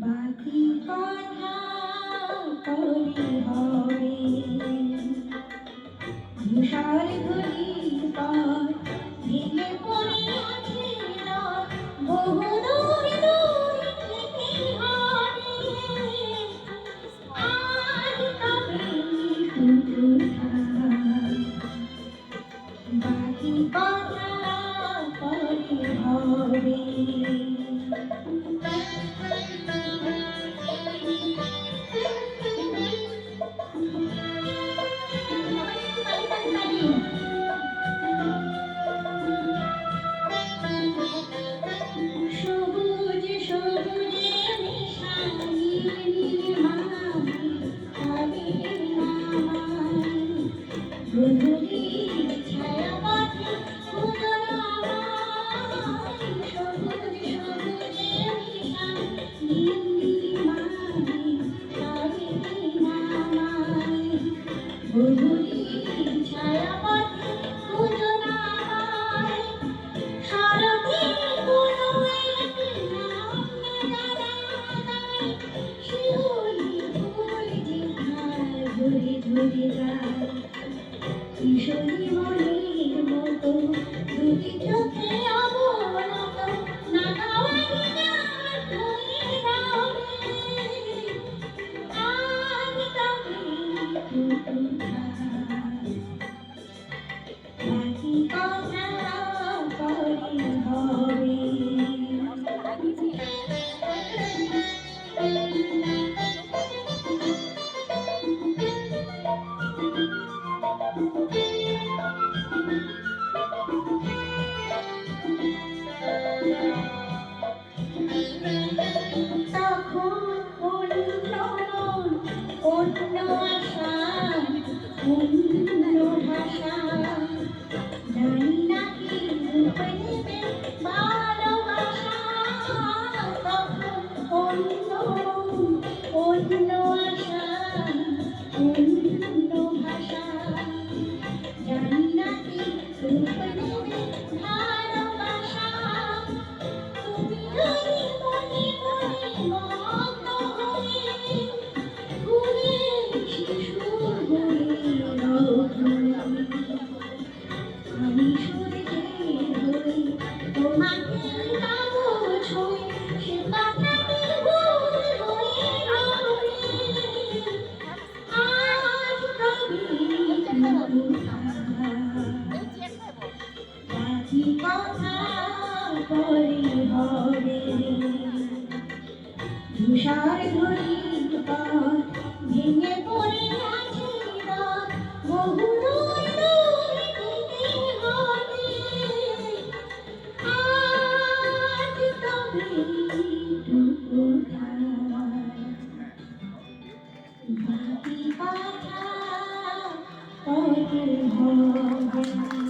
বাকি কথা পরে হবে ধূসর ধূলির পর ভেঙে পড়ে আছে রথ বহু দূর দূর যেতে হবে আজ তবে বাকি কথা পরে হবে সবুজ সবুজে মিশা নীল নীল মাটি হবে আমায় গধূলির ছায়াপথে খুঁজো আমায় সবুজ সবুজে মিশা নীল নীল মাটি হবে আমায় গধূলির ছায়াপথে খুঁজো আমায় সড়কে কোনো এক নাম শিউলি ফুল যেথায় ঝরে ঝরে যায় কিশোরী মনের মতো দুটি চোখে অবনত নাগাওয়ারি গান হয়ে যাবে আজ তবে বাকি কথা পরে হবে তখন অন্য মন অন্য আশা অন্য ভাষা জানি না কি রূপ নেবে ভালোবাসা তখন অন্য মন অন্য আশা অন্য ভাষা জানি না কি রূপ নেবে ভালোবাসা তুমি যদি মনে মনে মগ্ন হয়ে ঘুরে শিশুর হয়ে আমি সূর্যের হয়ে তোমাকে কাগজ হয়ে সে পাতাটি ভুল হয়ে রবে আজ তবে বাকি কথা পরে হবে ধূসর ধূলির পথ ভেঙে পড়ে আছে রথ বহু দূর দূর যেতে হবে আজ তবে বাকি কথা পরে হবে।